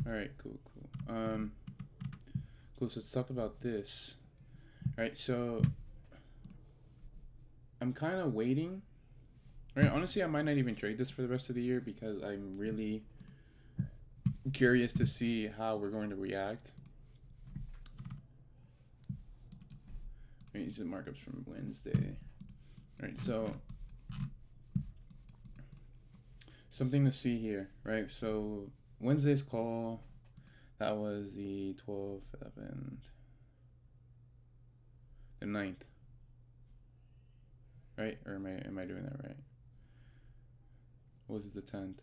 All right, cool. Cool, so let's talk about this. All right, so I'm kind of waiting. All right, honestly, I might not even trade this for the rest of the year because I'm really curious to see how we're going to react. All right, these are the markups from Wednesday. All right, so something to see here, right? So Wednesday's call, that was the 12th, 11th, the 9th, right? Or am I doing that right? What was it, the 10th?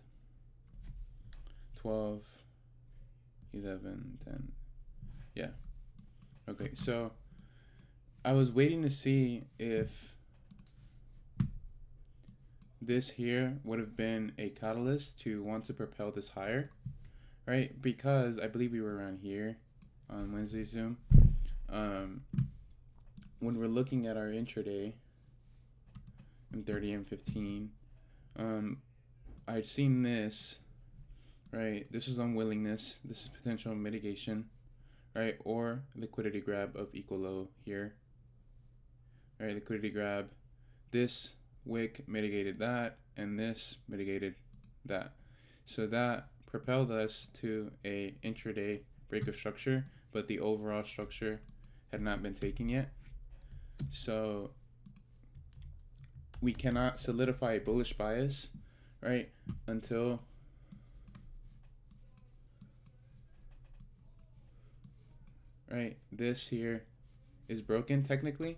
12, 11, 10. Yeah. Okay, so I was waiting to see if this here would have been a catalyst to want to propel this higher, right? Because I believe we were around here on Wednesday Zoom. When we're looking at our intraday, M30, M15, I'd seen this, right? This is unwillingness. This is potential mitigation, right? Or liquidity grab of equal low here, right? Liquidity grab. This wick mitigated that, and this mitigated that. So that propelled us to a intraday break of structure, but the overall structure had not been taken yet. So we cannot solidify a bullish bias, right, until this here is broken technically,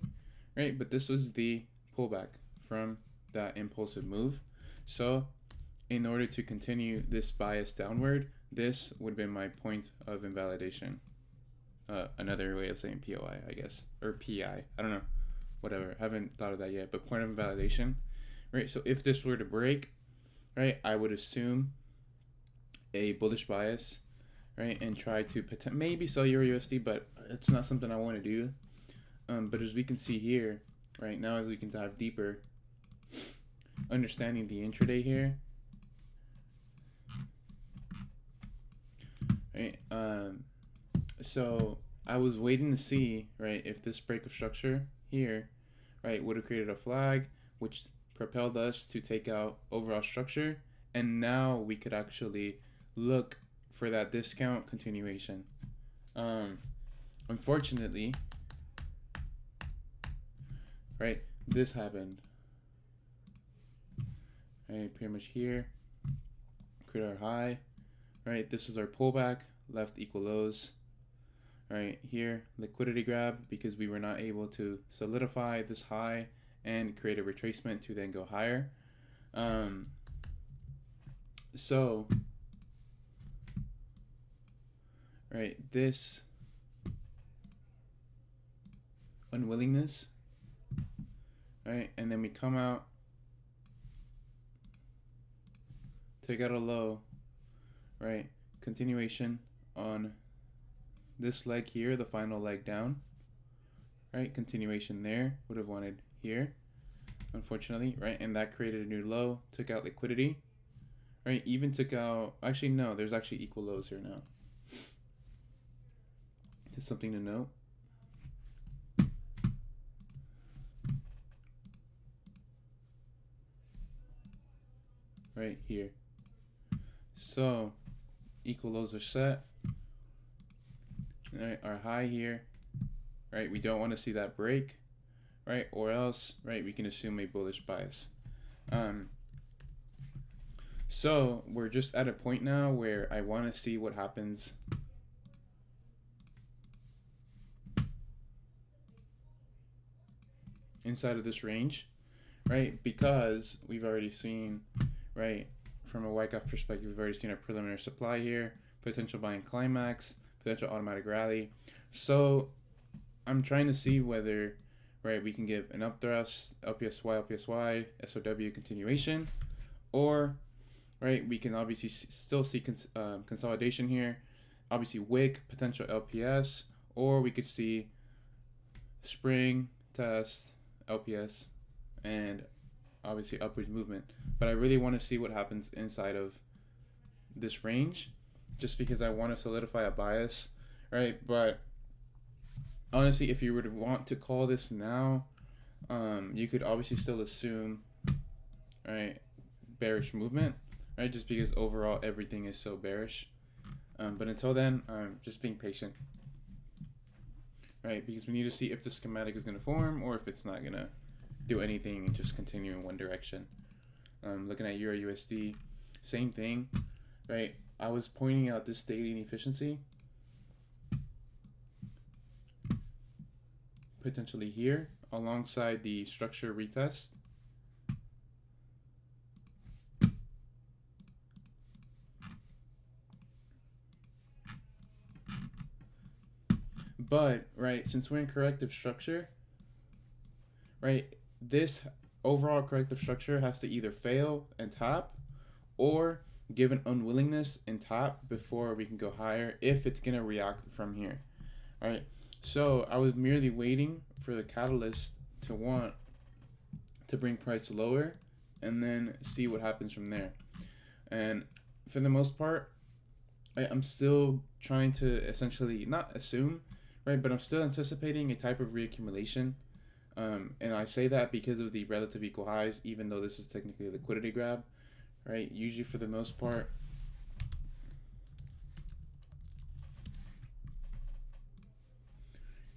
right? But this was the pullback from that impulsive move. So in order to continue this bias downward, this would have been my point of invalidation. Another way of saying POI, I guess, or PI. I don't know, whatever. I haven't thought of that yet, but point of invalidation, right? So if this were to break, right, I would assume a bullish bias, right, and try to maybe sell EURUSD, but it's not something I want to do. But as we can see here, right now, as we can dive deeper, understanding the intraday here, right? So I was waiting to see, right, if this break of structure here, right, would have created a flag, which propelled us to take out overall structure, and now we could actually look for that discount continuation. Unfortunately, right, this happened, right, pretty much here, create our high, right, this is our pullback, left equal lows, right here, liquidity grab, because we were not able to solidify this high and create a retracement to then go higher. So right, this unwillingness, right, and then we come out, take out a low, right, continuation on this leg here, the final leg down, right, continuation there, would have wanted here, unfortunately, right, and that created a new low, took out liquidity, right, even took out, actually no, there's actually equal lows here now. Just something to note. Right here. So equal lows are set. Right, our high here, right, we don't want to see that break, right, or else, right, we can assume a bullish bias. So we're just at a point now where I want to see what happens inside of this range, right, because we've already seen, right, from a Wyckoff perspective, we've already seen a preliminary supply here, potential buying climax, potential automatic rally. So I'm trying to see whether, right, we can give an upthrust, LPSY, SOW continuation, or, right, we can obviously still see consolidation here, obviously Wick, potential LPS, or we could see spring, test, LPS, and obviously upwards movement. But I really want to see what happens inside of this range, just because I want to solidify a bias, right? But honestly, if you were to want to call this now, you could obviously still assume, right, bearish movement, right? Just because overall everything is so bearish. But until then, just being patient, right? Because we need to see if the schematic is going to form or if it's not going to do anything and just continue in one direction. Looking at EURUSD, same thing, right? I was pointing out this daily inefficiency potentially here alongside the structure retest. But, right, since we're in corrective structure, right, this overall corrective structure has to either fail and top or give an unwillingness and top before we can go higher if it's going to react from here, right? So I was merely waiting for the catalyst to want to bring price lower and then see what happens from there. And for the most part, I'm still trying to essentially not assume, right, but I'm still anticipating a type of reaccumulation. And I say that because of the relative equal highs, even though this is technically a liquidity grab, right? Usually for the most part,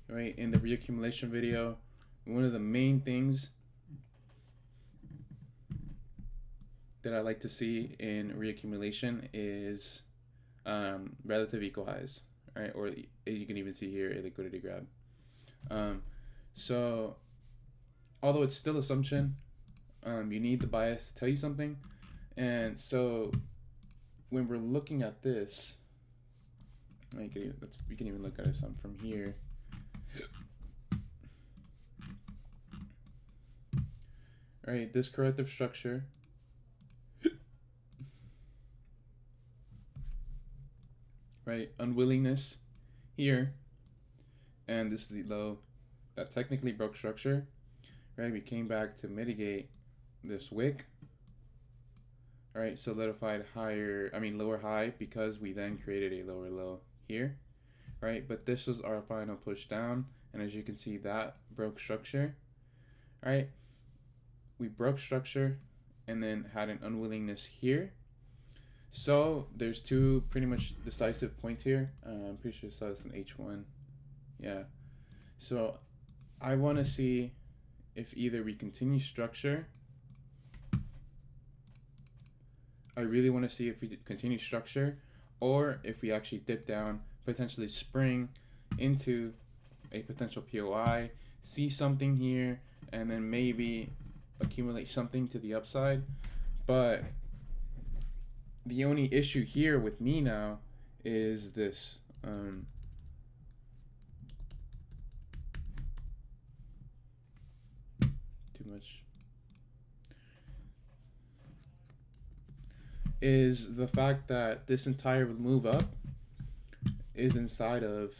right, in the reaccumulation video, one of the main things that I like to see in reaccumulation is relative equal highs, right? Or you can even see here a liquidity grab. So although it's still assumption, you need the bias to tell you something. And so when we're looking at this, we can even look at it some from here. Right, this corrective structure, right, unwillingness here, and this is the low that technically broke structure, right? We came back to mitigate this wick, right? Solidified lower high because we then created a lower low here, right? But this was our final push down, and as you can see, that broke structure, right? We broke structure and then had an unwillingness here. So there's two pretty much decisive points here. I'm pretty sure I saw this in H1. Yeah. So I want to see if either we continue structure. I really want to see if we continue structure or if we actually dip down, potentially spring into a potential POI, see something here, and then maybe accumulate something to the upside. But the only issue here with me now is this. Too much. Is the fact that this entire move up is inside of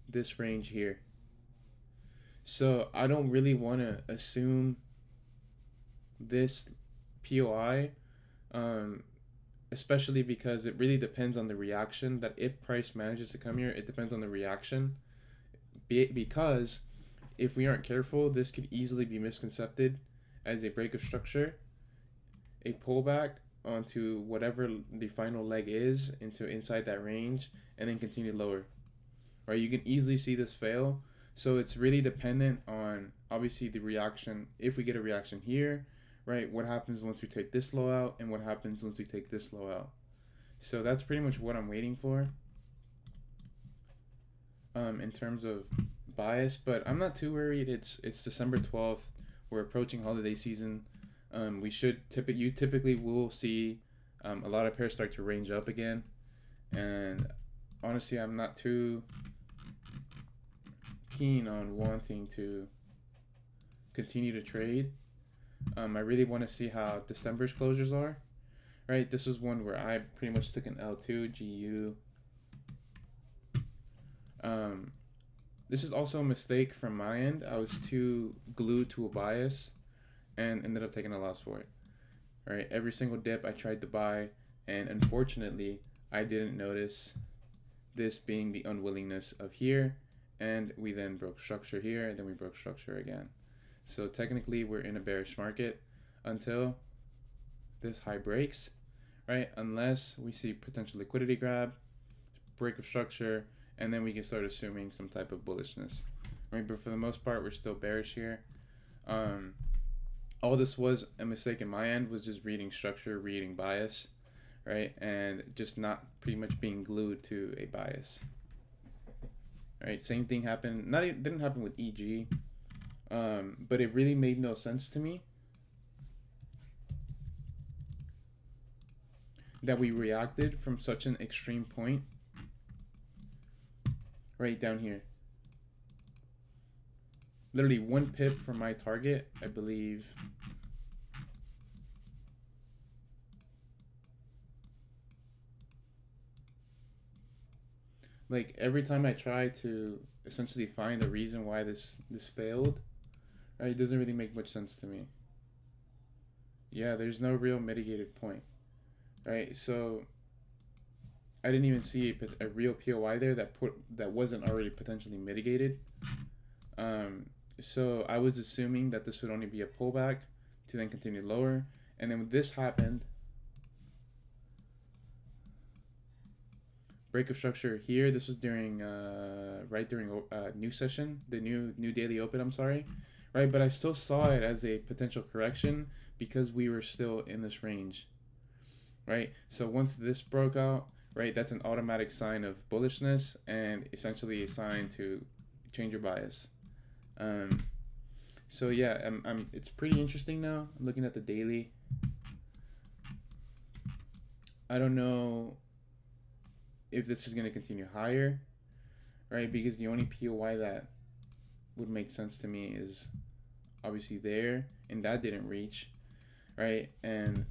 this range here. So I don't really want to assume this POI, especially because it really depends on the reaction. That if price manages to come here, it depends on the reaction. Because if we aren't careful, this could easily be misconcepted as a break of structure, a pullback onto whatever the final leg is into inside that range, and then continue lower. Right? You can easily see this fail. So it's really dependent on obviously the reaction. If we get a reaction here, right, what happens once we take this low out, and what happens once we take this low out. So that's pretty much what I'm waiting for in terms of bias. But I'm not too worried. It's December 12th. We're approaching holiday season. You typically will see a lot of pairs start to range up again. And honestly, I'm not too keen on wanting to continue to trade. I really want to see how December's closures are. Right, this was one where I pretty much took an L2 GU. This is also a mistake from my end. I was too glued to a bias and ended up taking a loss for it. right? Every single dip I tried to buy, and unfortunately, I didn't notice this being the unwillingness of here, and we then broke structure here, and then we broke structure again. So technically, we're in a bearish market until this high breaks, right? Unless we see potential liquidity grab, break of structure, and then we can start assuming some type of bullishness, right? But for the most part, we're still bearish here. All this was a mistake in my end, was just reading structure, reading bias, right? And just not pretty much being glued to a bias. Right, same thing happened. It didn't happen with EG, but it really made no sense to me that we reacted from such an extreme point right down here. Literally 1 pip from my target, I believe. Like every time I try to essentially find the reason why this failed, right, it doesn't really make much sense to me. Yeah, there's no real mitigated point, right? So I didn't even see a real POI there that wasn't already potentially mitigated. So I was assuming that this would only be a pullback to then continue lower, and then when this happened, break of structure here. This was during right during new session, the new daily open. I'm sorry, right? But I still saw it as a potential correction because we were still in this range, right? So once this broke out, right, that's an automatic sign of bullishness and essentially a sign to change your bias. So yeah, it's pretty interesting now. I'm looking at the daily. I don't know if this is going to continue higher, right? Because the only POI that would make sense to me is obviously there, and that didn't reach, right? And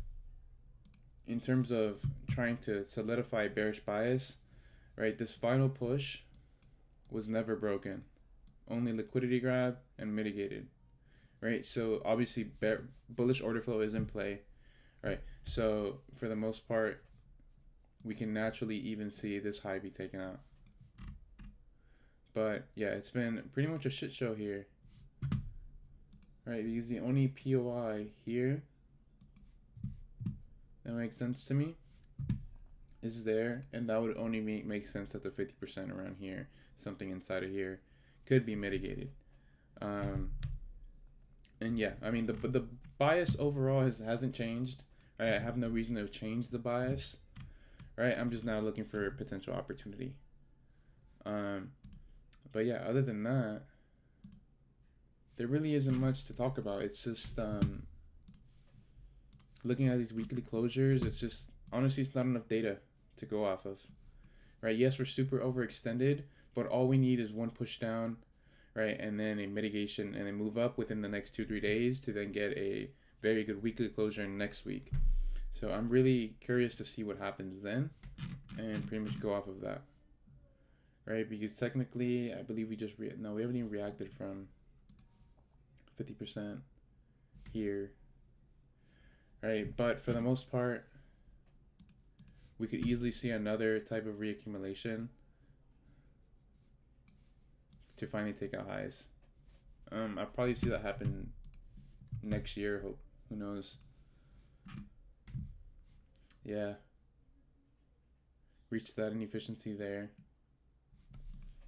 in terms of trying to solidify bearish bias, right, this final push was never broken. Only liquidity grab and mitigated, right? So obviously bullish order flow is in play, right? So for the most part, we can naturally even see this high be taken out. But yeah, it's been pretty much a shit show here, right? Because the only POI here that makes sense to me is there, and that would only make sense at the 50% around here. Something inside of here could be mitigated. And yeah, I mean the bias overall hasn't changed. Right? I have no reason to change the bias. Right, I'm just now looking for a potential opportunity. But yeah, other than that, there really isn't much to talk about. It's just looking at these weekly closures. It's just honestly, it's not enough data to go off of. Right? Yes, we're super overextended, but all we need is one push down, right, and then a mitigation, and a move up within the next 2-3 days to then get a very good weekly closure next week. So I'm really curious to see what happens then, and pretty much go off of that, right? Because technically, I believe we just we haven't even reacted from 50% here, right? But for the most part, we could easily see another type of reaccumulation to finally take out highs. I'll probably see that happen next year. Who knows? Yeah. Reach that inefficiency there.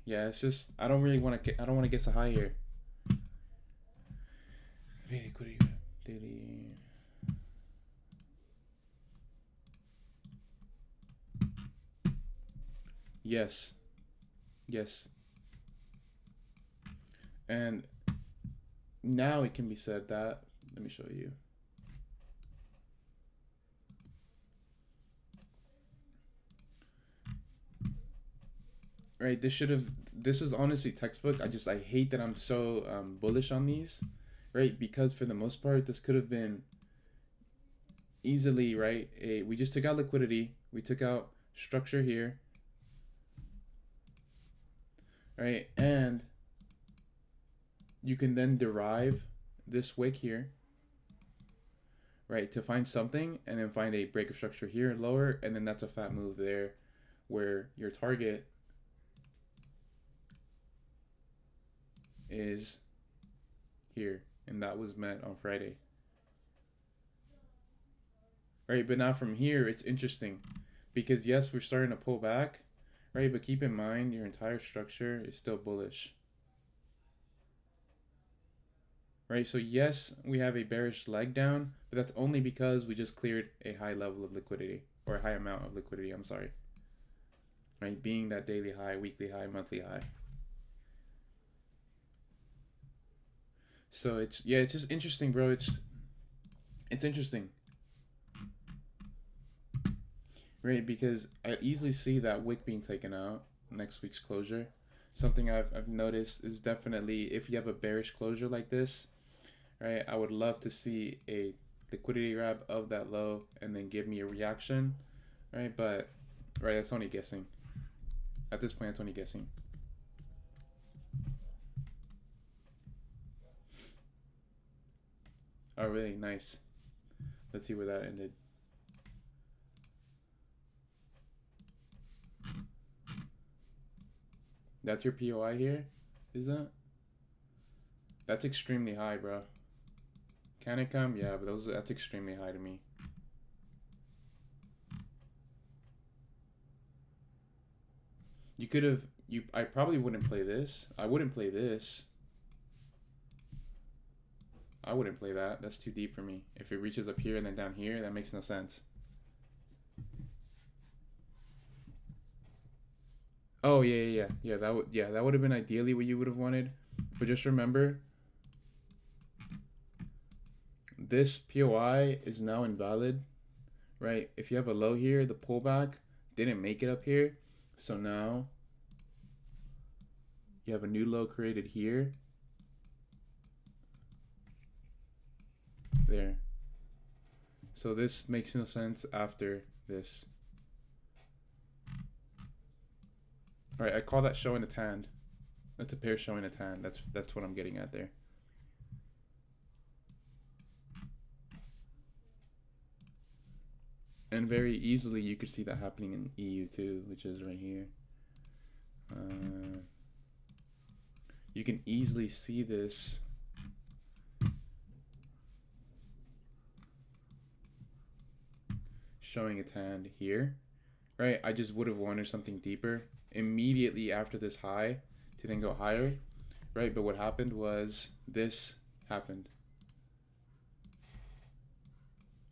Yeah, it's just I don't want to guess a high here. Liquidity daily. Yes. Yes. And now it can be said that, let me show you. Right, this was honestly textbook. I hate that I'm so bullish on these, right? Because for the most part, this could have been easily, right? We just took out liquidity, we took out structure here, right? And you can then derive this wick here, right? To find something and then find a break of structure here lower, and then that's a fat move there where your target is here, and that was met on Friday. Right, but now from here it's interesting because yes, we're starting to pull back, right? But keep in mind your entire structure is still bullish. Right, so yes, we have a bearish leg down, but that's only because we just cleared a high level of liquidity, or a high amount of liquidity, I'm sorry. Right, being that daily high, weekly high, monthly high. So it's just interesting, bro. It's interesting. Right, because I easily see that Wick being taken out next week's closure. Something I've noticed is definitely if you have a bearish closure like this, right, I would love to see a liquidity grab of that low and then give me a reaction, right? But right, that's only guessing. At this point, it's only guessing. Oh, really? Nice. Let's see where that ended. That's your POI here? Is that? That's extremely high, bro. Can it come? Yeah, but that's extremely high to me. You could have, I probably wouldn't play this. I wouldn't play this. I wouldn't play that. That's too deep for me. If it reaches up here and then down here, that makes no sense. Oh, yeah. That would have been ideally what you would have wanted. But just remember, this POI is now invalid, right? If you have a low here, the pullback didn't make it up here. So now you have a new low created here. There. So this makes no sense after this. All right, I call that showing a tan. That's a pair showing a tan. That's what I'm getting at there. And very easily you could see that happening in EU too, which is right here. You can easily see this showing a tan here, right? I just would have wanted something deeper immediately after this high to then go higher, right? But what happened was this happened.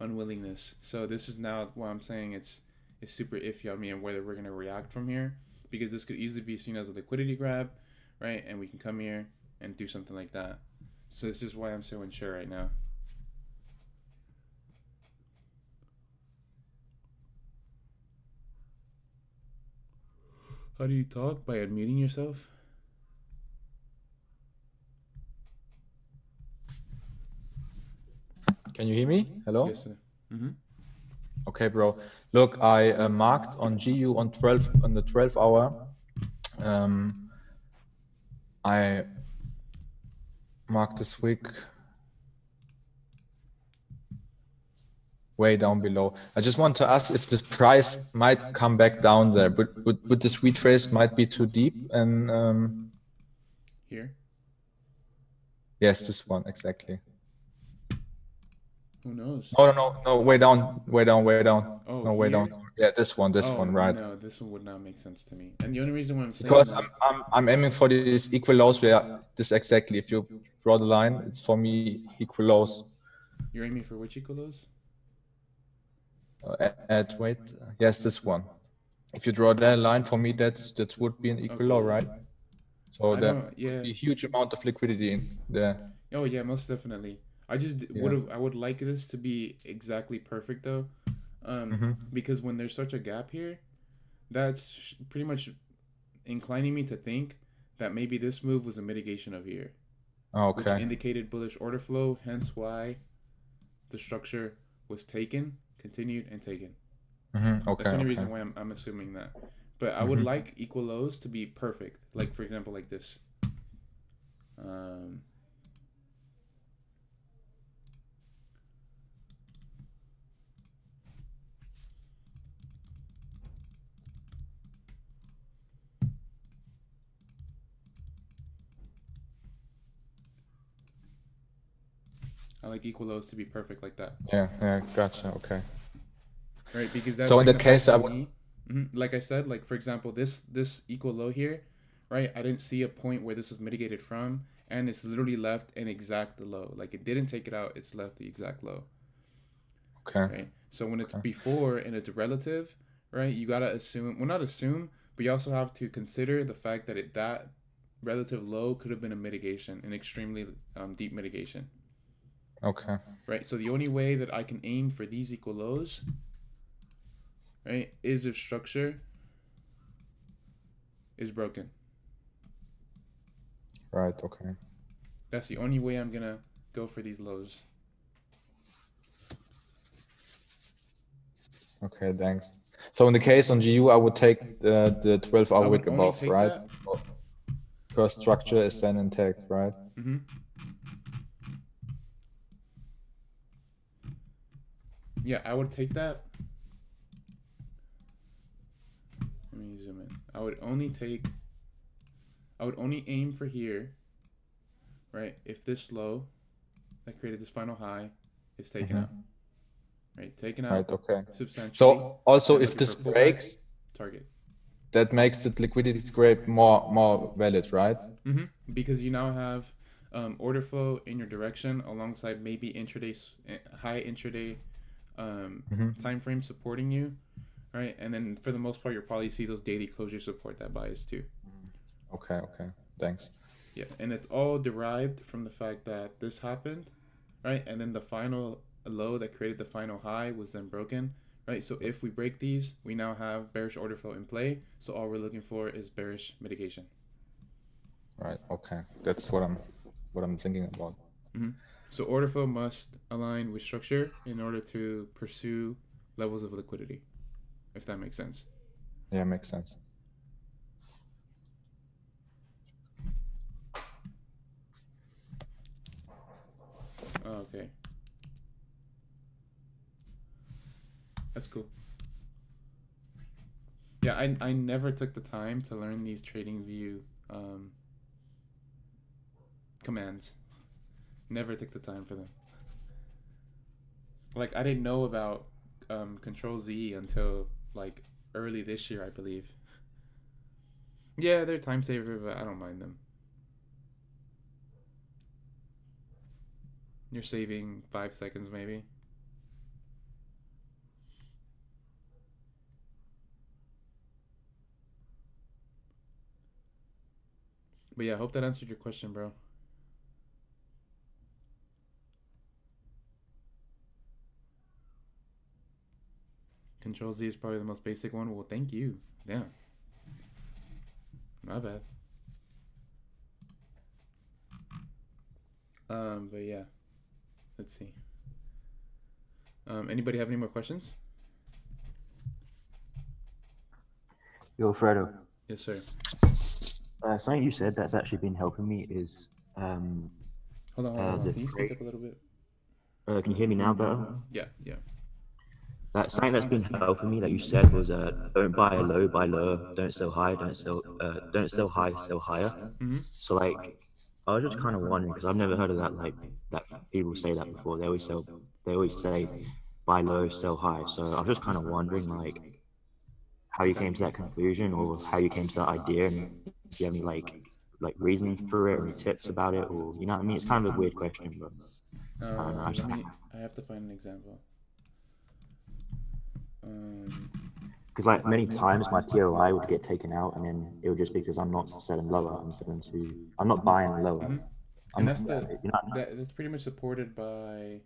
Unwillingness. So this is now why I'm saying it's super iffy on me and whether we're going to react from here, because this could easily be seen as a liquidity grab, right? And we can come here and do something like that. So this is why I'm so unsure right now. How do you talk? By unmuting yourself? Can you hear me? Hello? Yes, sir. Okay, bro. Look, I marked on GU on the 12 hour. I marked this wick way down below. I just want to ask if the price might come back down there, but would this retrace might be too deep and Here? yes, this one exactly. Who knows? No, way down. Oh, No, way here? down. Yeah, this one, right? No, this one would not make sense to me. And the only reason why I'm saying Because that, I'm aiming for these equal lows where this exactly. If you draw the line, it's for me equal lows. you're aiming for which equal lows? Wait, yes, this one. If you draw that line, for me, that would be an equal low, right? So there would be a huge amount of liquidity in there. Oh yeah, most definitely. I would like this to be exactly perfect though, because when there's such a gap here, that's pretty much inclining me to think that maybe this move was a mitigation of here, which indicated bullish order flow. Hence why the structure was taken, continued, and taken. That's the only reason why I'm assuming that. But I would like equal lows to be perfect. Like for example, like this. I like equal lows to be perfect like that. Yeah, gotcha. Okay. Right, because that so in that case, I would. Like I said, like for example, this equal low here, right? I didn't see a point where this was mitigated from, and it's literally left an exact low. Like it didn't take it out; it's left the exact low. Okay. Right. So when it's before and it's relative, right? You gotta assume. Well, not assume, but you also have to consider the fact that that relative low could have been a mitigation, an extremely deep mitigation. Okay. Right. So the only way that I can aim for these equal lows, right, is if structure is broken. Right. Okay. That's the only way I'm gonna go for these lows. Okay, thanks. So in the case on GU, I would take the 12-hour wick above, right? Because structure is then intact, right? Mm-hmm. Yeah, I would take that. Let me zoom in. I would only aim for here, right? If this low that created this final high is taken out. Right, taken out. Right, okay. Substantially. So also if this breaks, target. That makes the liquidity scrape more valid, right? Mm-hmm. Because you now have order flow in your direction alongside maybe high intraday time frame supporting you, right? And then for the most part, you'll probably see those daily closures support that bias too. Okay, thanks. Yeah, and it's all derived from the fact that this happened, right? And then the final low that created the final high was then broken, right? So if we break these, we now have bearish order flow in play. So all we're looking for is bearish mitigation. Right. Okay, that's what I'm thinking about. Mm-hmm. So order flow must align with structure in order to pursue levels of liquidity, if that makes sense. Yeah, makes sense. Oh, okay. That's cool. Yeah, I never took the time to learn these trading view commands. Never took the time for them. Like I didn't know about Control Z until like early this year, I believe. Yeah, they're time saver, but I don't mind them. You're saving 5 seconds maybe. But yeah, I hope that answered your question, bro. Control Z is probably the most basic one. Well, thank you. Damn. My bad. But yeah. Let's see. Anybody have any more questions? Yo, Fredo. Yes, sir. Something you said that's actually been helping me is hold on. Can you speak up a little bit? Can you hear me now better? Yeah. Something that's been helping me that you said was don't buy low, buy lower, don't sell high, don't sell high, sell higher. Mm-hmm. So like I was just kind of wondering because I've never heard of that, like that people say that before. They always say buy low, sell high. So I was just kind of wondering like how you came to that conclusion or how you came to that idea, and do you have any like reasoning for it or any tips about it, or you know what I mean? It's kind of a weird question, but I don't know. I have to find an example. Because like many times my POI would get taken out, and then it would just be because I'm not selling lower. I'm not buying lower. Mm-hmm. And that's pretty much supported by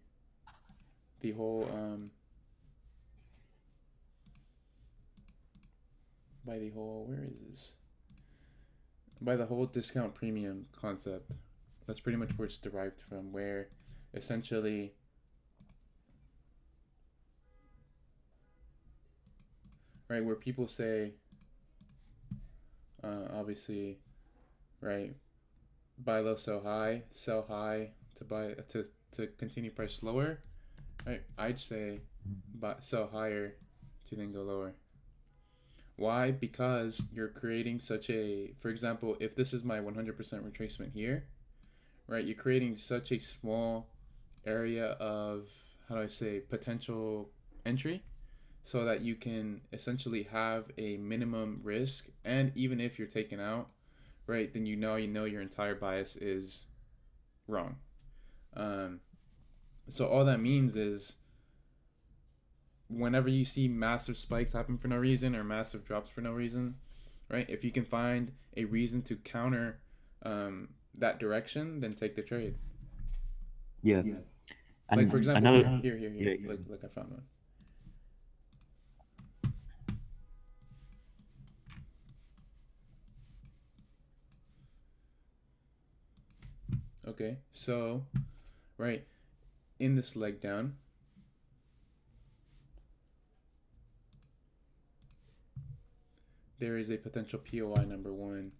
the whole where is this? By the whole discount premium concept. That's pretty much where it's derived from, where essentially right, where people say obviously, right, buy low, sell high to continue price lower, right? I'd say sell higher to then go lower. Why? Because you're creating such a, for example, if this is my 100% retracement here, right, you're creating such a small area of, how do I say, potential entry, so that you can essentially have a minimum risk, and even if you're taken out, right, then you know your entire bias is wrong. So all that means is whenever you see massive spikes happen for no reason or massive drops for no reason, right, if you can find a reason to counter that direction, then take the trade. Yeah. And like for example, another, here. Yeah. Like I found one. Okay, so right in this leg down, there is a potential POI number 1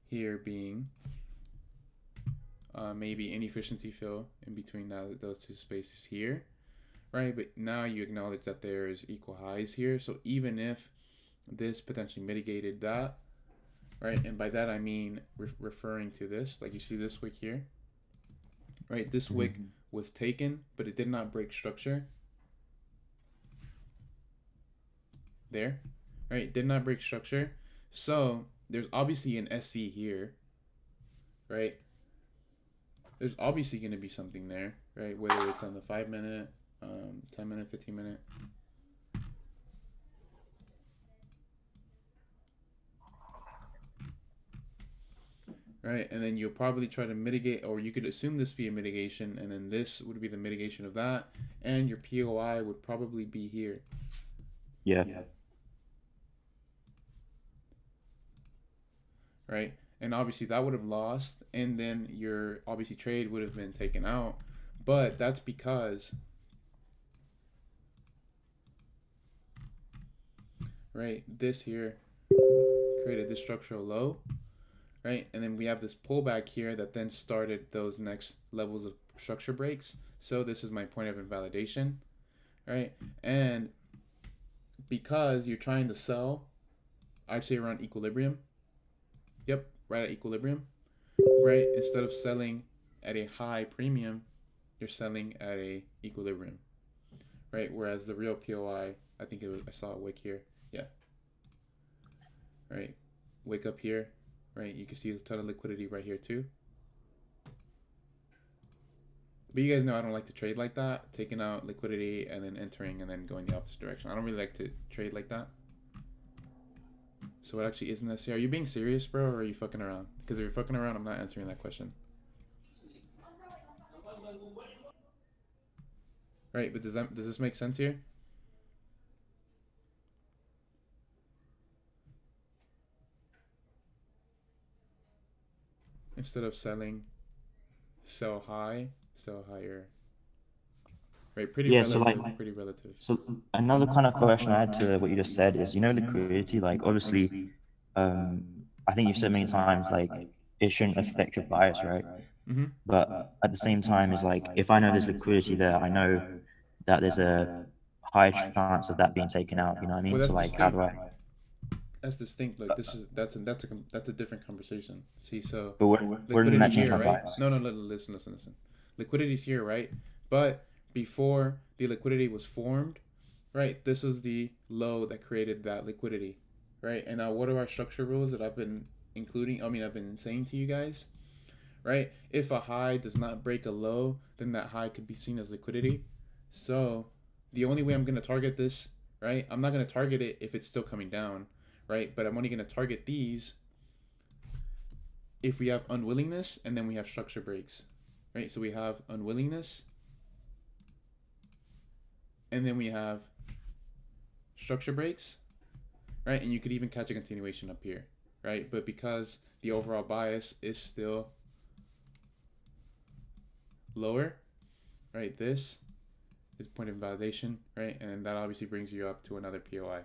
here being maybe inefficiency fill in between those two spaces here, right? But now you acknowledge that there's equal highs here, so even if this potentially mitigated that, right, and by that I mean referring to this, like you see this wick here, right, this wick was taken, but it did not break structure there, right, did not break structure, so there's obviously an SC here, right? There's obviously going to be something there, right? Whether it's on the 5 minute, 10 minute, 15 minute. Right, and then you'll probably try to mitigate, or you could assume this be a mitigation, and then this would be the mitigation of that, and your POI would probably be here. Yeah. Right, and obviously that would have lost, and then your obviously trade would have been taken out, but that's because, right, this here created this structural low, right, and then we have this pullback here that then started those next levels of structure breaks. So this is my point of invalidation, right? And because you're trying to sell, I'd say around equilibrium. Yep, right at equilibrium, right? Instead of selling at a high premium, you're selling at a equilibrium, right? Whereas the real POI, I think it was, I saw a wick here, yeah, right, wick up here, right? You can see a ton of liquidity right here too. But you guys know I don't like to trade like that, taking out liquidity and then entering and then going the opposite direction. I don't really like to trade like that. So it actually isn't necessary. Are you being serious, bro, or are you fucking around? Because if you're fucking around, I'm not answering that question. Right, but does this make sense here? Instead of selling, sell high, sell higher. Right, pretty relative, pretty relative. So another kind of question I had to what you just said is, you know, liquidity, like obviously, I think you've said many times, like it shouldn't affect your bias, right? Mm-hmm. But at the same time, is like, if I know there's liquidity there, I know that there's a high chance of that being taken out, you know what I mean? Well, so like, how do I? That's distinct. Like this is that's a different conversation. See, so but we're in that change here, right? bias. No, listen. Liquidity's here, right? But before the liquidity was formed, right? This was the low that created that liquidity, right? And now, what are our structure rules that I've been including? I mean, I've been saying to you guys, right? If a high does not break a low, then that high could be seen as liquidity. So the only way I'm gonna target this, right? I'm not gonna target it if it's still coming down, right? But I'm only going to target these if we have unwillingness and then we have structure breaks, right? So we have unwillingness and then we have structure breaks, right? And you could even catch a continuation up here, right? But because the overall bias is still lower, right? This is point of invalidation, right? And that obviously brings you up to another POI.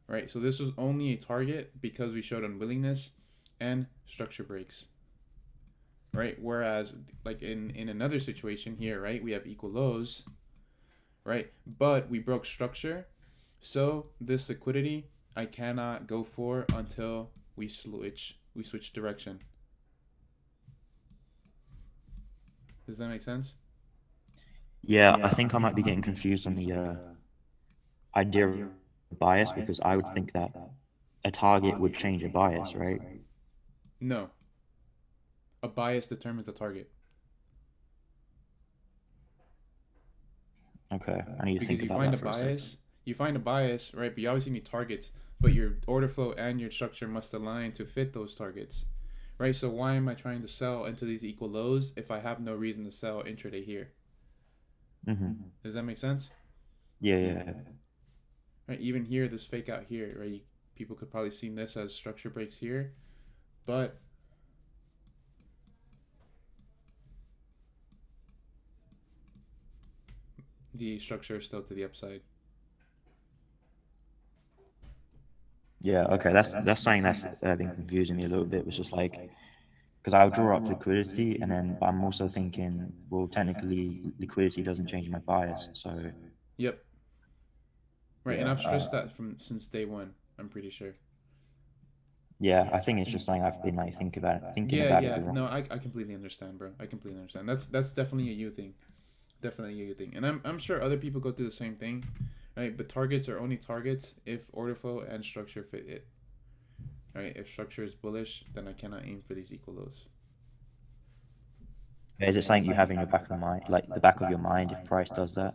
Right, so this was only a target because we showed unwillingness and structure breaks. Right, whereas like in another situation here, right, we have equal lows, right, but we broke structure. So this liquidity I cannot go for until we switch direction. Does that make sense? Yeah, I think I might be getting confused on the idea of bias, because I would think that a target would change a bias, right? No, a bias determines a target. Okay, I need to Because think about that for a second. you find a bias, right? But you obviously need targets, but your order flow and your structure must align to fit those targets, right? So why am I trying to sell into these equal lows if I have no reason to sell intraday here? Does that make sense? Yeah. Right, even here, this fake out here, right? People could probably see this as structure breaks here, but the structure is still to the upside. Yeah, okay, that's something that's been confusing me a little bit. Was just like, because I'll draw up liquidity, and then but I'm also thinking, well, technically liquidity doesn't change my bias, so Yep. Right, and yeah, I've stressed that from since day one. I'm pretty sure. yeah, I think it's just something I've been like thinking about it the wrong. No, I completely understand, bro. I completely understand. That's definitely a you thing. Definitely a you thing. And I'm sure other people go through the same thing, right? But targets are only targets if order flow and structure fit it. Right? If structure is bullish, then I cannot aim for these equal lows. Is it something you have in your back of the mind, like the back of your mind, if price does that?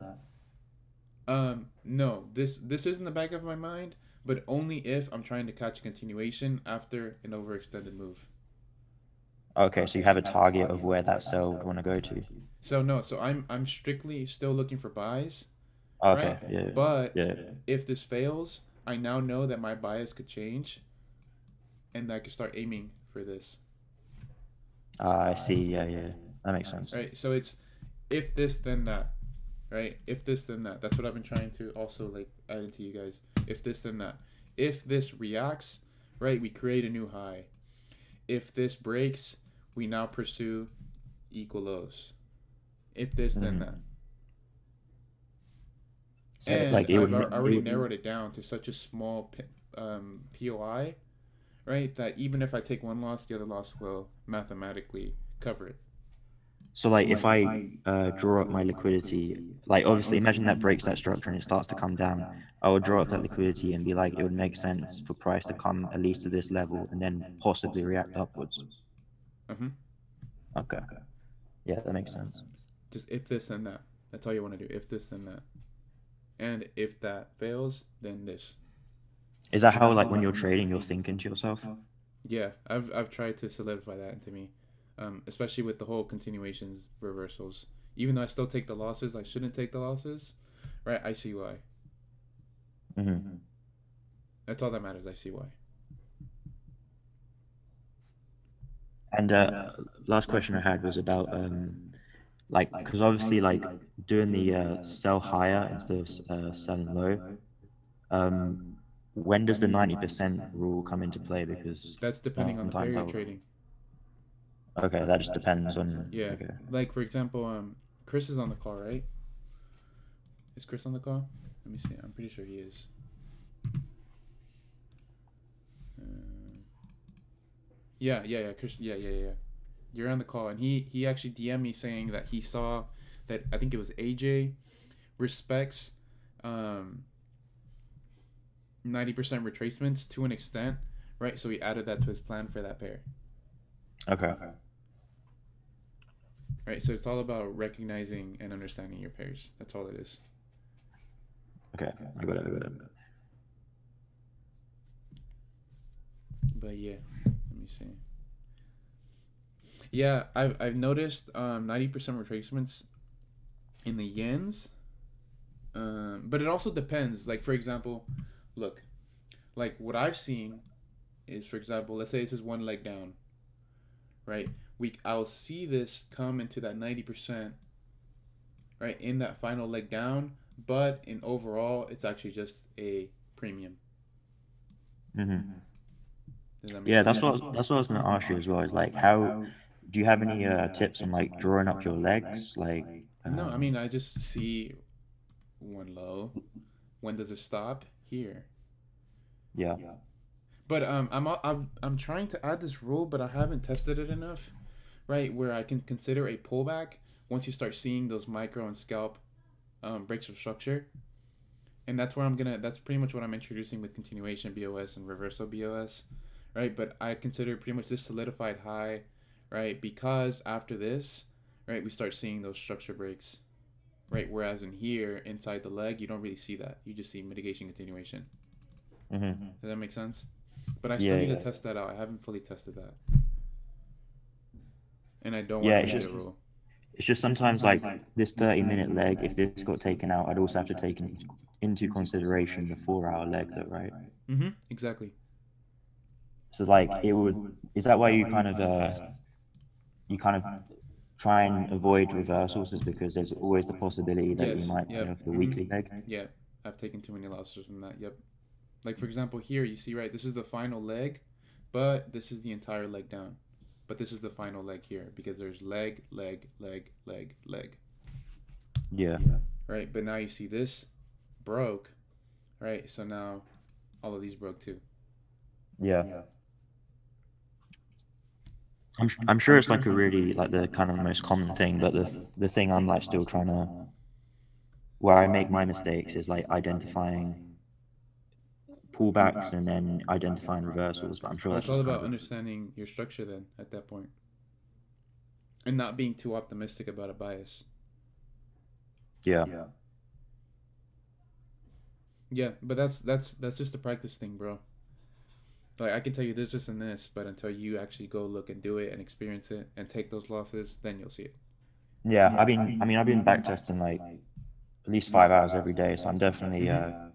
No, this is in the back of my mind, but only if I'm trying to catch a continuation after an overextended move. Okay, so you have a target of where that sell would want to go to. So no, so I'm strictly still looking for buys, Okay, right? yeah, But yeah. if this fails, I now know that my bias could change, and I could start aiming for this. I see. Yeah, that makes sense. Right. So it's if this then that, right? If this then that. That's what I've been trying to also like add into you guys. If this then that. If this reacts, right, we create a new high. If this breaks, we now pursue equal lows. If this then that. So And like I've already narrowed it down to such a small POI, right, that even if I take one loss, the other loss will mathematically cover it. So like if I draw up my liquidity, like obviously imagine that breaks that structure and it starts to come down, I would draw up that liquidity and be like, it would make sense for price to come at least to this level and then possibly react upwards. Okay. Yeah, that makes sense. Just if this and that. That's all you want to do. If this then that. And if that fails, then this. Is that how like when you're trading you're thinking to yourself? Yeah, I've tried to solidify that into me. Especially with the whole continuations reversals. Even though I still take the losses, I shouldn't take the losses, right? I see why. That's all that matters. I see why. And last question I had was about like, because obviously like doing the sell higher instead of selling low, when does the 90% rule come into play? Because that's depending on the pair you're trading. Okay, that just depends on. Yeah. Okay. Like for example, Chris is on the call, right? Is Chris on the call? Let me see. I'm pretty sure he is. Yeah. Chris, yeah. You're on the call, and he actually DM'd me saying that he saw that I think it was AJ respects 90% retracements to an extent, right? So he added that to his plan for that pair. Okay. Right, so it's all about recognizing and understanding your pairs. That's all it is. Okay, I got it. But yeah, let me see. Yeah, I've noticed 90% retracements in the yens, but it also depends. Like for example, look, like what I've seen is, for example, let's say this is one leg down, right? I'll see this come into that 90%, right, in that final leg down, but in overall, it's actually just a premium. Yeah, that's what I was going to ask you as well. Is like, how do you have any tips on like drawing up your legs? Like, no, I mean I just see one low. When does it stop? Here. Yeah. But I'm trying to add this rule, but I haven't tested it enough, right? Where I can consider a pullback once you start seeing those micro and scalp breaks of structure, and that's pretty much what I'm introducing with continuation BOS and reversal BOS, right? But I consider pretty much this solidified high, right? Because after this, right, we start seeing those structure breaks, right? Whereas in here, inside the leg, you don't really see that. You just see mitigation continuation. Does that make sense? But I still need to test that out. I haven't fully tested that. And I don't want to make it a rule. It's just sometimes like this 30-minute leg, if this got taken out, I'd also have to take into consideration the 4-hour leg though, right? Exactly. So like is that why you kind of try and avoid reversals, is because there's always the possibility that you might pay off the weekly leg? Yeah, I've taken too many losses from that. Yep. Like for example here, you see, right, this is the final leg, but this is the entire leg down. But this is the final leg here because there's leg, leg, leg, leg, leg. Yeah. Right, but now you see this broke, right? So now all of these broke too. Yeah. I'm sure it's like a really like the kind of most common thing, but the thing I'm like still trying to, where I make my mistakes is like identifying pullbacks and then identifying reversals. But I'm sure it's all about understanding your structure then at that point, and not being too optimistic about a bias. Yeah, but that's just a practice thing, bro. Like I can tell you this and this, but until you actually go look and do it and experience it and take those losses, then you'll see it. Yeah, I've been backtesting like at least 5 hours every day, so I'm definitely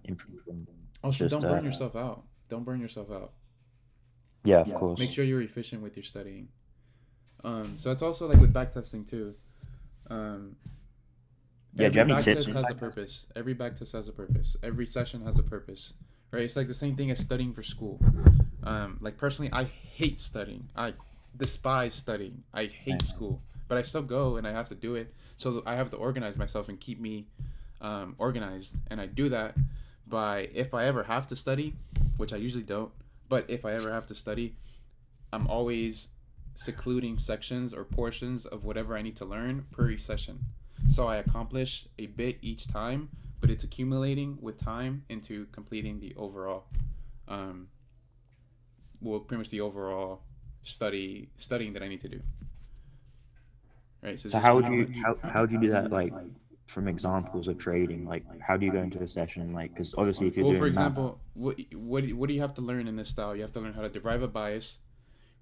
improving. Also, don't burn yourself out. Don't burn yourself out. Yeah, of course. Make sure you're efficient with your studying. So it's also like with backtesting too. Every backtest has a purpose. Every backtest has a purpose. Every session has a purpose. Right? It's like the same thing as studying for school. Like personally, I hate studying. I despise studying. I hate school. But I still go and I have to do it. So I have to organize myself and keep me organized. And I do that by, if I ever have to study, which I usually don't, but if I ever have to study, I'm always secluding sections or portions of whatever I need to learn per each session. So I accomplish a bit each time, but it's accumulating with time into completing the overall, pretty much the overall studying that I need to do. Right. So how would you do that? Like from examples of trading, like how do you go into a session? Like, because obviously if you're doing for example, what do you have to learn in this style? You have to learn how to derive a bias.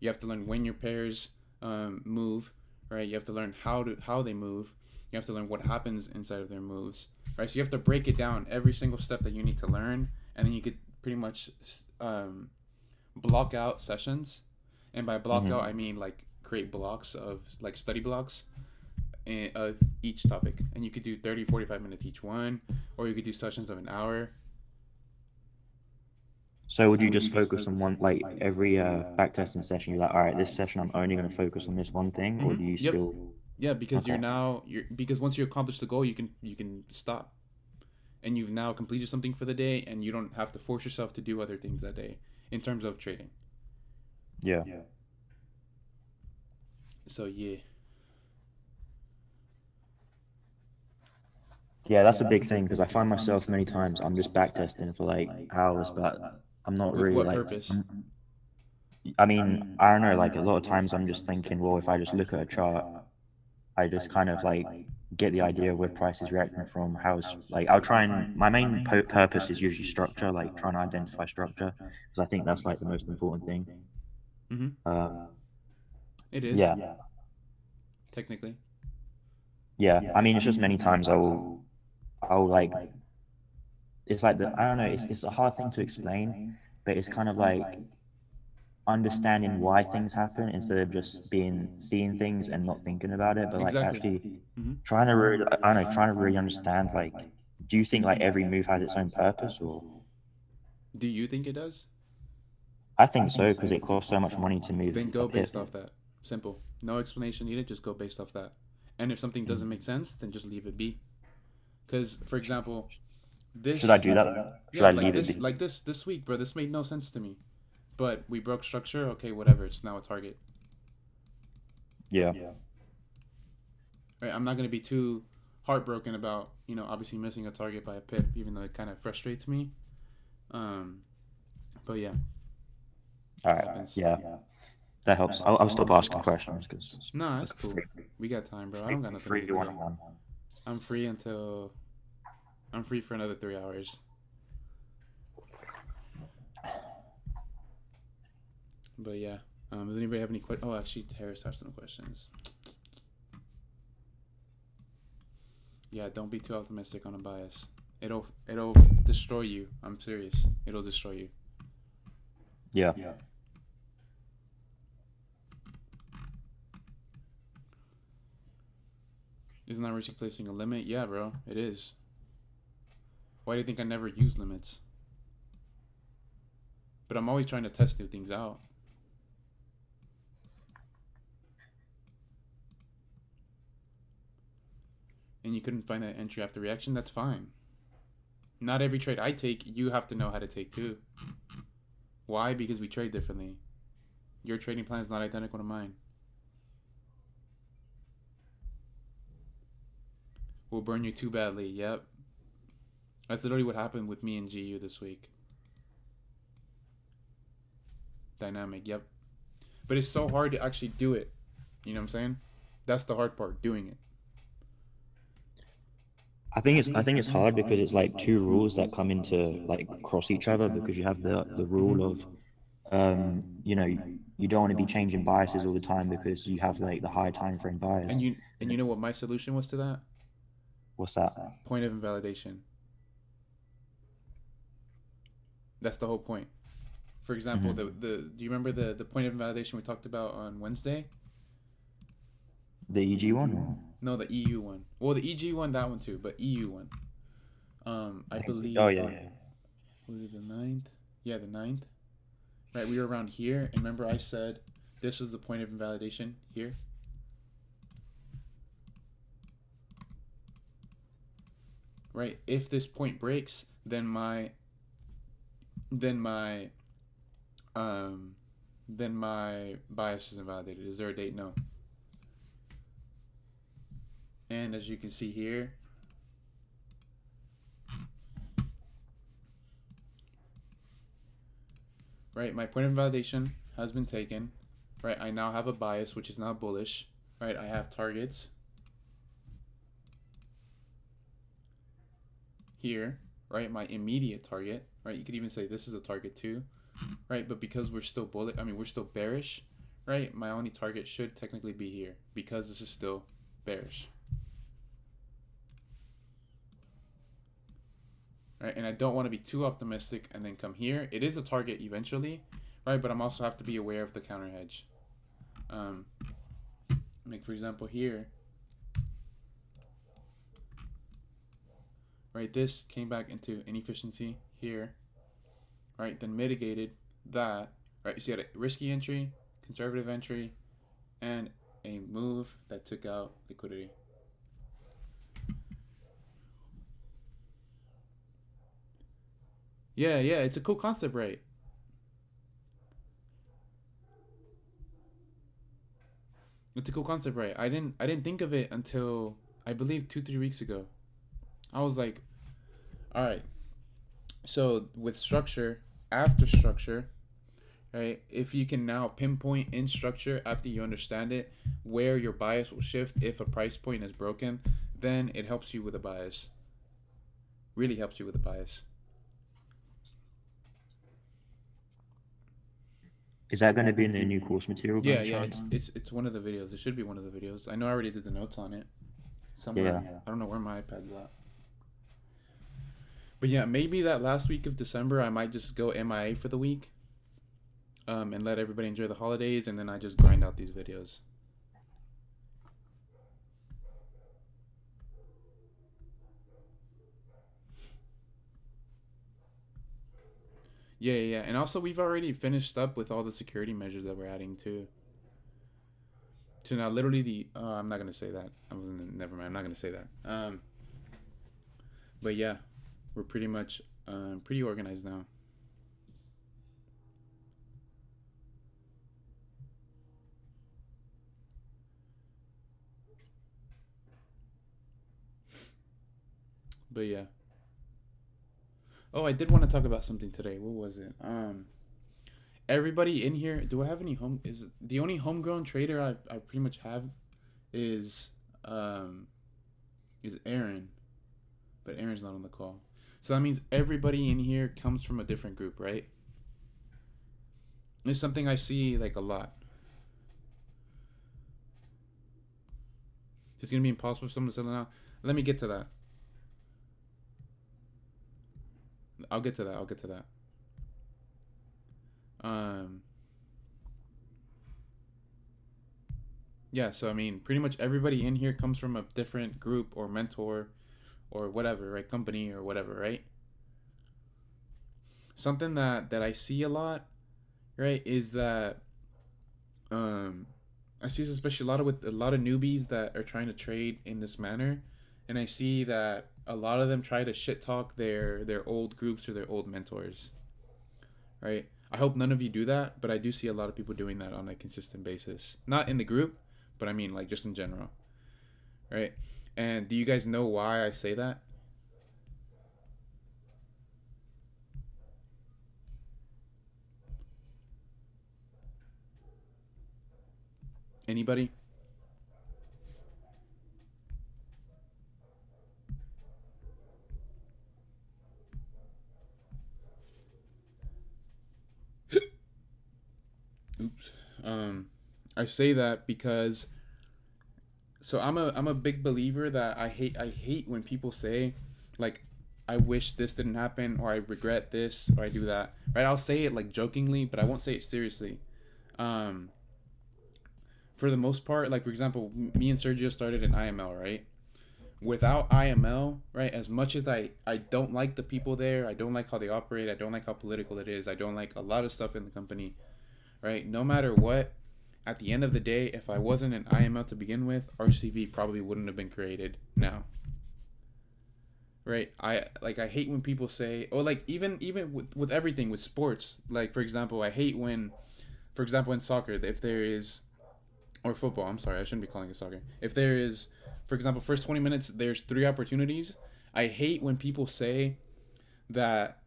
You have to learn when your pairs move, right? You have to learn how they move. You have to learn what happens inside of their moves, right? So you have to break it down, every single step that you need to learn, and then you could pretty much block out sessions. And by block out, I mean like create blocks of like study blocks of each topic. And you could do 30, 45 minutes each one, or you could do sessions of an hour. So would you just focus on one, like every backtesting session, you're like, all right, this session I'm only going to focus on this one thing, or do you still? Yeah, because because once you accomplish the goal, you can stop, and you've now completed something for the day, and you don't have to force yourself to do other things that day in terms of trading. Yeah. So yeah. Yeah, that's a big thing because I find myself many times I'm just backtesting for like hours, but I'm not really what like. Purpose? I mean, I don't know. Like a lot of times, I'm just thinking, well, if I just look at a chart, I just kind of like get the idea of where price is reacting from. I'll try and my main purpose is usually structure, like trying to identify structure, because I think that's like the most important thing. It is. Yeah. Technically. Yeah, I mean, it's just many times I'll like, it's like I don't know, it's a hard thing to explain, but it's kind of like understanding why things happen instead of just seeing things and not thinking about it, but like actually trying to really understand, like, do you think like every move has its own purpose, or do you think it does? I think so, because it costs so much money to move. Then go based off that. Simple. No explanation needed, just go based off that. And if something doesn't make sense, then just leave it be. Because, for example, this... Should I do that? Should I leave it be? Like this week, bro, this made no sense to me. But we broke structure, okay, whatever, it's now a target. Yeah. right? I'm not going to be too heartbroken about, you know, obviously missing a target by a pip, even though it kind of frustrates me. But yeah. All right. Yeah. That helps. I'll stop asking questions because. No, that's cool. We got time, bro. I don't got nothing to do today. I'm free for another 3 hours. But yeah. Does anybody have any questions? Oh, actually, Harris has some questions. Yeah, don't be too optimistic on a bias. It'll destroy you. I'm serious. It'll destroy you. Yeah. Isn't that risky placing a limit? Yeah, bro, it is. Why do you think I never use limits? But I'm always trying to test new things out. And you couldn't find that entry after reaction? That's fine. Not every trade I take, you have to know how to take too. Why? Because we trade differently. Your trading plan is not identical to mine. We'll burn you too badly. Yep. That's literally what happened with me and GU this week. Dynamic, yep. But it's so hard to actually do it. You know what I'm saying? That's the hard part, doing it. I think it's hard because it's like two rules that come into like cross each other, because you have the rule of you know, you don't want to be changing biases all the time because you have like the high time frame bias. And you know what my solution was to that? What's that? Point of invalidation. That's the whole point. For example, do you remember the point of invalidation we talked about on Wednesday? The EG one? Or? No, the EU one. Well, the EG one, that one too, but EU one. I believe. Oh yeah. Was it the 9th? Yeah, the 9th. Right, we were around here, and remember I said this was the point of invalidation here. Right, if this point breaks, then my bias is invalidated. Is there a date? No. And as you can see here, right, my point of invalidation has been taken. Right, I now have a bias, which is now bullish. Right, I have targets here. Right, my immediate target. Right, you could even say this is a target too. Right, but because we're still we're still bearish. Right, my only target should technically be here because this is still bearish. Right, and I don't want to be too optimistic and then come here. It is a target eventually, right? But I'm also have to be aware of the counter hedge. Like for example here, right? This came back into inefficiency here, right? Then mitigated that, right? So you had a risky entry, conservative entry, and a move that took out liquidity. Yeah, it's a cool concept, right? It's a cool concept, right? I didn't think of it until I believe 2-3 weeks ago. I was like, all right. So with structure, after structure, right? If you can now pinpoint in structure after you understand it where your bias will shift if a price point is broken, then it helps you with a bias. Really helps you with a bias. Is that going to be in the new course material? Yeah, it's one of the videos. It should be one of the videos. I know I already did the notes on it somewhere. Yeah. I don't know where my iPad's at. But yeah, maybe that last week of December, I might just go MIA for the week, and let everybody enjoy the holidays, and then I just grind out these videos. Yeah, and also we've already finished up with all the security measures that we're adding too. So now literally I'm not gonna say that. Never mind. I'm not gonna say that. But yeah, we're pretty much pretty organized now. But yeah. Oh, I did want to talk about something today. What was it? Everybody in here, do I have any is the only homegrown trader I pretty much have is Aaron. But Aaron's not on the call. So that means everybody in here comes from a different group, right? It's something I see like a lot. It's gonna be impossible for someone to sell it now. Let me get to that. I'll get to that. Yeah, so I mean, pretty much everybody in here comes from a different group or mentor or whatever, right? Company or whatever, right? Something that I see a lot, right, is that I see this especially with a lot of newbies that are trying to trade in this manner, and I see that a lot of them try to shit talk their old groups or their old mentors, right? I hope none of you do that, but I do see a lot of people doing that on a consistent basis. Not in the group, but I mean like just in general, right? And do you guys know why I say that? Anybody? Oops. I say that because I'm a big believer that I hate when people say like I wish this didn't happen or I regret this or I do that. Right? I'll say it like jokingly, but I won't say it seriously. For the most part, like for example, me and Sergio started in IML, right? Without IML, right, as much as I don't like the people there, I don't like how they operate, I don't like how political it is, I don't like a lot of stuff in the company, right? No matter what, at the end of the day, if I wasn't in IML to begin with, RCV probably wouldn't have been created now. Right? I hate when people say, or like even with everything, with sports, like for example, I hate when, for example, in soccer, if there is, or football, I'm sorry, I shouldn't be calling it soccer. If there is, for example, first 20 minutes, there's 3 opportunities. I hate when people say that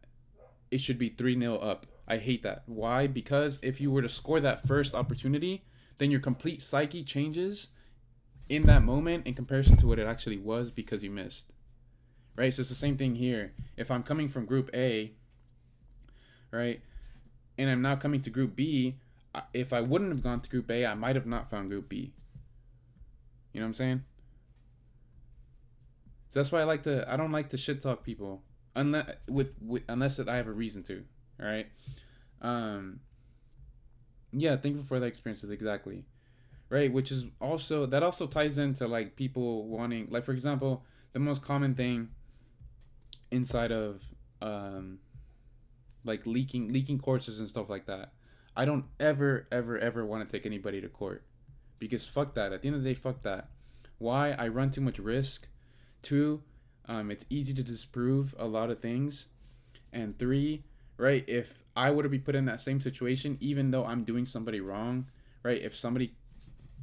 it should be 3-0 up. I hate that. Why? Because if you were to score that first opportunity, then your complete psyche changes in that moment in comparison to what it actually was because you missed. Right? So it's the same thing here. If I'm coming from Group A, right, and I'm now coming to Group B, if I wouldn't have gone to Group A, I might have not found Group B. You know what I'm saying? So that's why I don't like to shit talk people unless that I have a reason to. All right. Yeah, thankful for the experiences, exactly. Right, which is also ties into like people wanting, like for example, the most common thing inside of like leaking courses and stuff like that. I don't ever want to take anybody to court because fuck that. At the end of the day, fuck that. Why? I run too much risk. 2, it's easy to disprove a lot of things. And 3, right, if I were to be put in that same situation, even though I'm doing somebody wrong, right, if somebody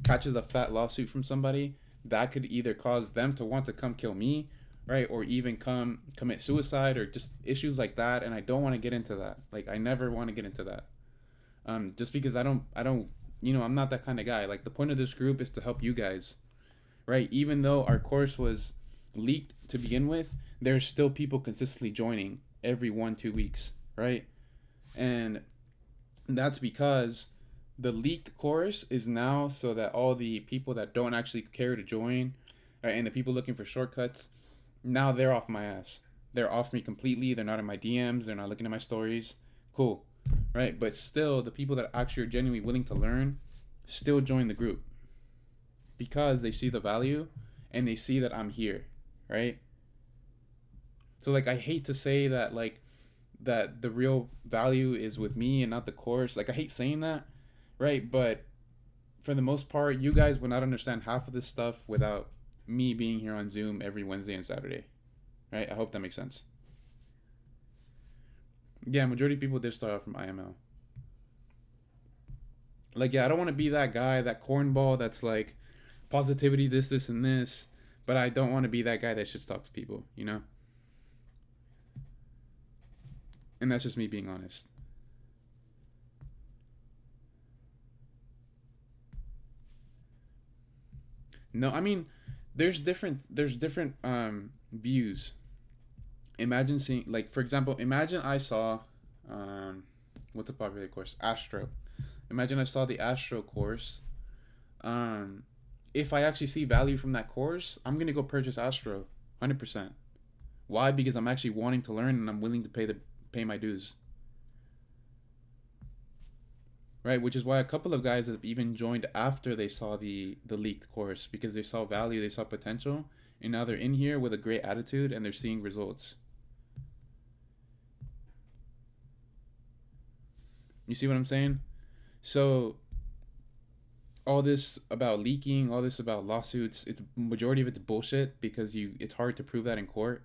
catches a fat lawsuit from somebody, that could either cause them to want to come kill me, right, or even come commit suicide or just issues like that. And I don't want to get into that. Like, I never want to get into that. Just because I don't, I'm not that kind of guy. Like, the point of this group is to help you guys, right? Even though our course was leaked to begin with, there's still people consistently joining every 1-2 weeks, right? And that's because the leaked course is now so that all the people that don't actually care to join, right, and the people looking for shortcuts, now they're off my ass. They're off me completely. They're not in my DMs. They're not looking at my stories. Cool. Right, but still, the people that actually are genuinely willing to learn still join the group because they see the value and they see that I'm here, right? So, like, I hate to say that, like, that the real value is with me and not the course. Like, I hate saying that, right? But for the most part, you guys will not understand half of this stuff without me being here on Zoom every Wednesday and Saturday, right? I hope that makes sense. Yeah, majority of people did start out from IML. Like, yeah, I don't want to be that guy, that cornball that's like positivity, this, and this, but I don't want to be that guy that shit talks people, you know? And that's just me being honest. No, I mean, there's different views. Imagine seeing, like, for example, imagine I saw what's the popular course? Astro. Imagine I saw the Astro course. If I actually see value from that course, I'm gonna go purchase Astro 100%. Why? Because I'm actually wanting to learn and I'm willing to pay my dues. Right, which is why a couple of guys have even joined after they saw the leaked course, because they saw value, they saw potential, and now they're in here with a great attitude and they're seeing results. You see what I'm saying? So all this about leaking, all this about lawsuits, it's majority of it's bullshit, because it's hard to prove that in court.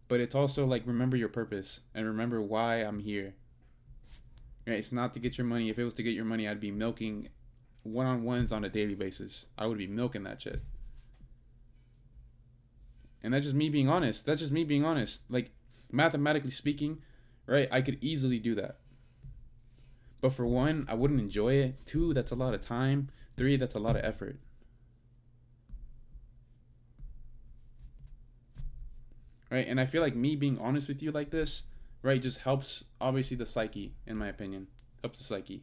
But it's also like, remember your purpose and remember why I'm here. Right? It's not to get your money. If it was to get your money, I'd be milking one-on-ones on a daily basis. I would be milking that shit. And that's just me being honest. That's just me being honest. Like, mathematically speaking, right, I could easily do that. But for one, I wouldn't enjoy it. Two, that's a lot of time. Three, that's a lot of effort. Right? And I feel like me being honest with you like this, right, just helps, obviously, the psyche, in my opinion. Helps the psyche.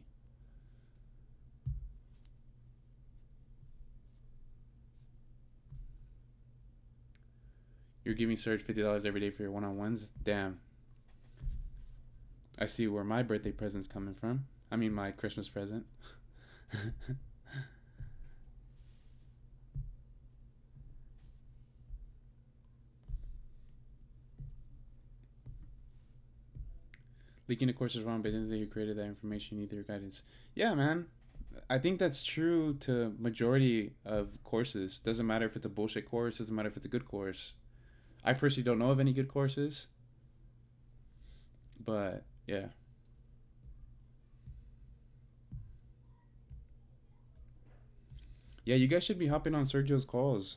You're giving Serge $50 every day for your one-on-ones? Damn. I see where my birthday present's coming from. I mean, my Christmas present. Leaking the course is wrong, but at the end of the day, who created that information, you need their guidance. Yeah, man. I think that's true to majority of courses. Doesn't matter if it's a bullshit course. Doesn't matter if it's a good course. I personally don't know of any good courses. But, yeah. Yeah, you guys should be hopping on Sergio's calls.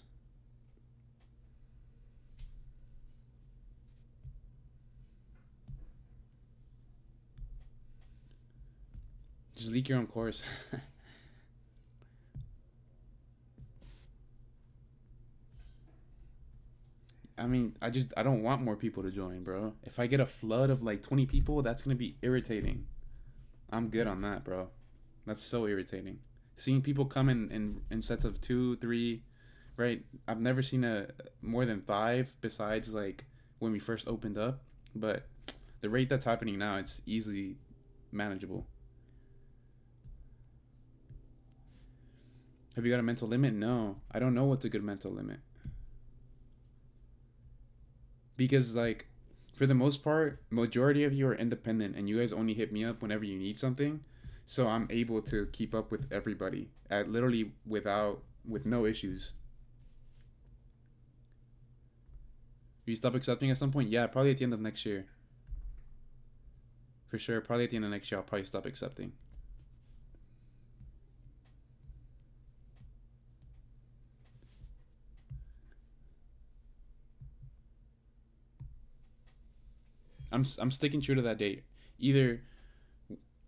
Just leak your own course. I mean, I don't want more people to join, bro. If I get a flood of like 20 people, that's going to be irritating. I'm good on that, bro. That's so irritating. Seeing people come in sets of 2, 3, right? I've never seen more than 5 besides like when we first opened up. But the rate that's happening now, it's easily manageable. Have you got a mental limit? No. I don't know what's a good mental limit. Because, like, for the most part, majority of you are independent, and you guys only hit me up whenever you need something. So I'm able to keep up with everybody at literally with no issues. Will you stop accepting at some point? Yeah, probably at the end of next year. For sure, probably at the end of next year, I'll probably stop accepting. I'm sticking true to that date. Either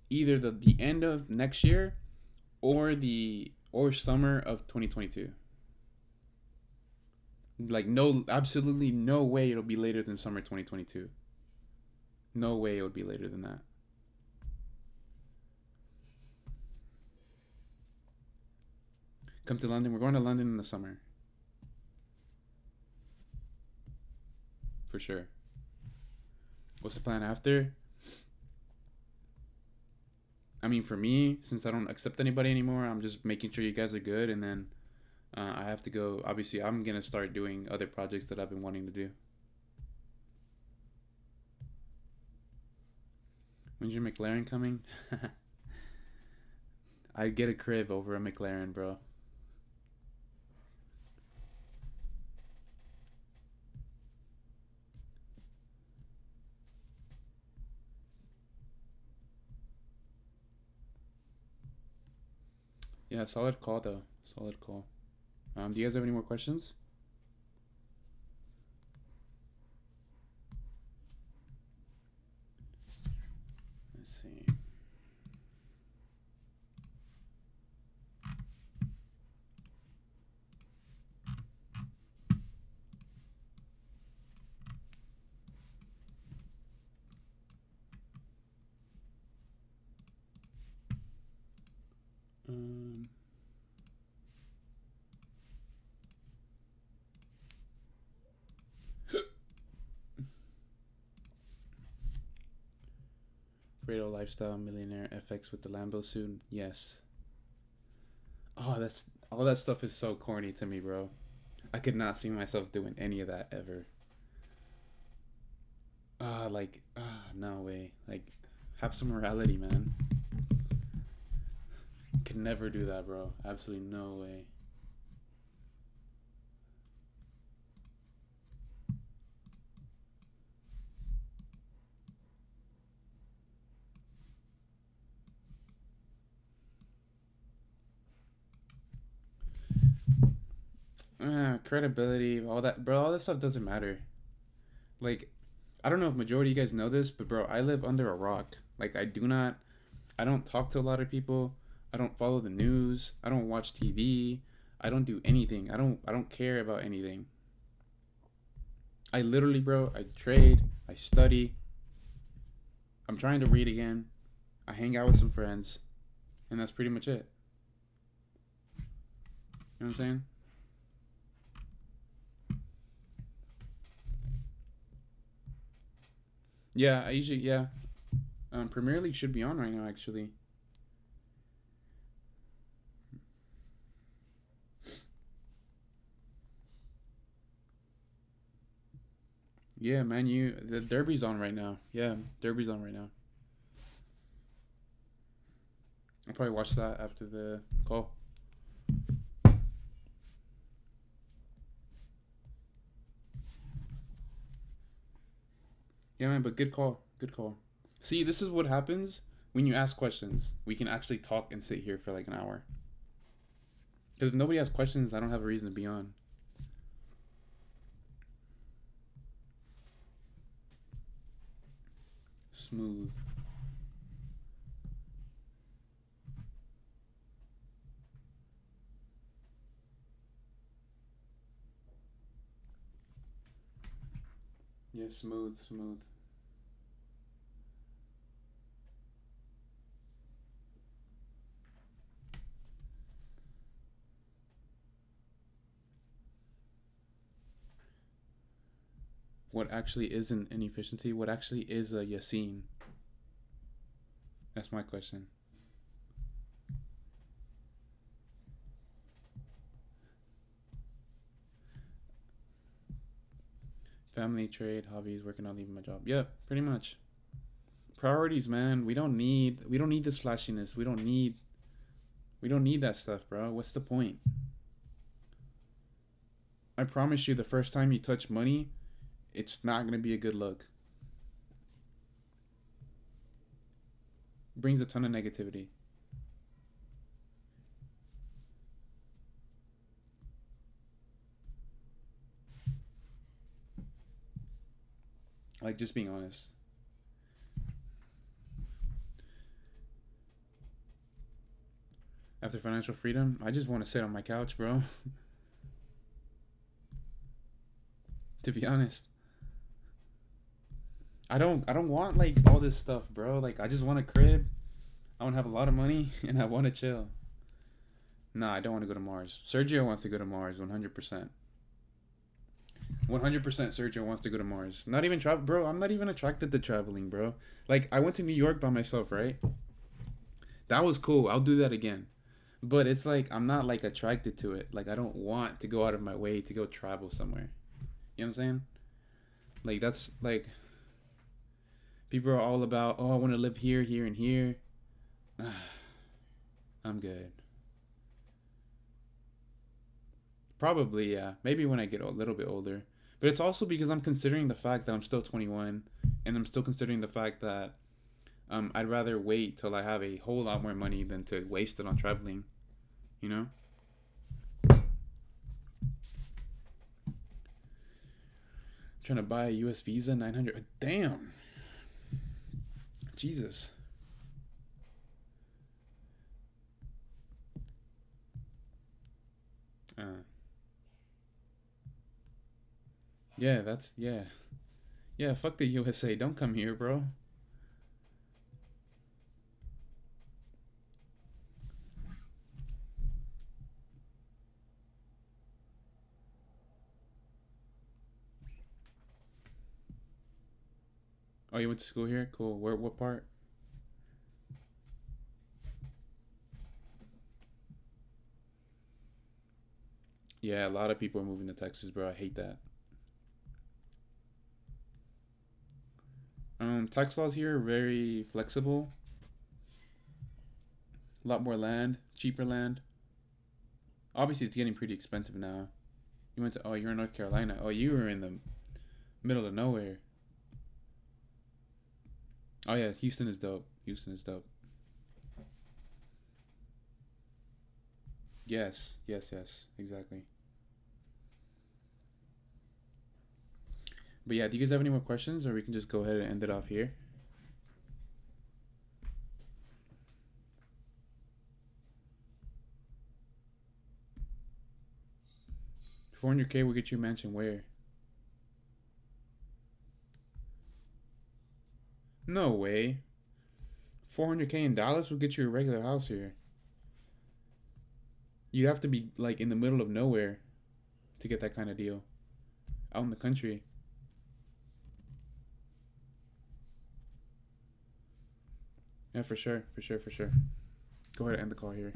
the end of next year or summer of 2022. Like, no, absolutely no way it'll be later than summer 2022. No way it would be later than that. Come to London. We're going to London in the summer. For sure. What's the plan after? I mean, for me, since I don't accept anybody anymore, I'm just making sure you guys are good, and then I have to go. Obviously, I'm gonna start doing other projects that I've been wanting to do. When's your McLaren coming? I'd get a crib over a McLaren, bro. Yeah, solid call though. Solid call. Do you guys have any more questions? Fredo lifestyle millionaire FX with the Lambo suit. Yes. Oh, that's all that stuff is so corny to me, bro. I could not see myself doing any of that ever. No way. Like, have some morality, man. Could never do that, bro. Absolutely no way. Credibility, all that, bro. All that stuff doesn't matter. Like, I don't know if majority of you guys know this, but bro, I live under a rock. Like, I don't talk to a lot of people. I don't follow the news. I don't watch TV. I don't do anything. I don't care about anything. I literally, bro, I trade, I study. I'm trying to read again. I hang out with some friends, and that's pretty much it. You know what I'm saying? Yeah, I usually, yeah. Premier League should be on right now, actually. Yeah, man, the derby's on right now. Yeah, derby's on right now. I'll probably watch that after the call. Yeah, man, but good call. Good call. See, this is what happens when you ask questions. We can actually talk and sit here for like an hour. Because if nobody has questions, I don't have a reason to be on. Smooth. Yeah, smooth. What actually is an inefficiency? What actually is a Yassine? That's my question. Family, trade, hobbies, working on leaving my job. Yeah, pretty much. Priorities, man. We don't need this flashiness. We don't need that stuff, bro. What's the point? I promise you, the first time you touch money, it's not gonna be a good look. It brings a ton of negativity. Like, just being honest. After financial freedom, I just want to sit on my couch, bro. To be honest. I don't want like all this stuff, bro. Like, I just want a crib. I want to have a lot of money and I want to chill. Nah, I don't want to go to Mars. Sergio wants to go to Mars 100%. 100% Sergio wants to go to Mars. Not even travel, bro. I'm not even attracted to traveling, bro. Like, I went to New York by myself, right? That was cool. I'll do that again. But it's like, I'm not like attracted to it. Like, I don't want to go out of my way to go travel somewhere. You know what I'm saying? Like, that's like, people are all about, oh, I want to live here, here, and here. I'm good. Probably, yeah. Maybe when I get a little bit older. But it's also because I'm considering the fact that I'm still 21. And I'm still considering the fact that I'd rather wait till I have a whole lot more money than to waste it on traveling. You know? Trying to buy a US Visa, 900. Damn. Jesus. Yeah, that's, yeah. Yeah, fuck the USA. Don't come here, bro. Oh, you went to school here? Cool. Where? What part? Yeah, a lot of people are moving to Texas, bro. I hate that. Tax laws here are very flexible. A lot more land, cheaper land. Obviously, it's getting pretty expensive now. You went to, oh, you're in North Carolina. Oh, you were in the middle of nowhere. Oh, yeah, Houston is dope. Houston is dope. Yes, yes, yes, exactly. But yeah, do you guys have any more questions, or we can just go ahead and end it off here? $400K will get you a mansion where? No way. $400K in Dallas will get you a regular house here. You have to be like in the middle of nowhere to get that kind of deal. Out in the country. Yeah, for sure, for sure, for sure. Go ahead and end the call here.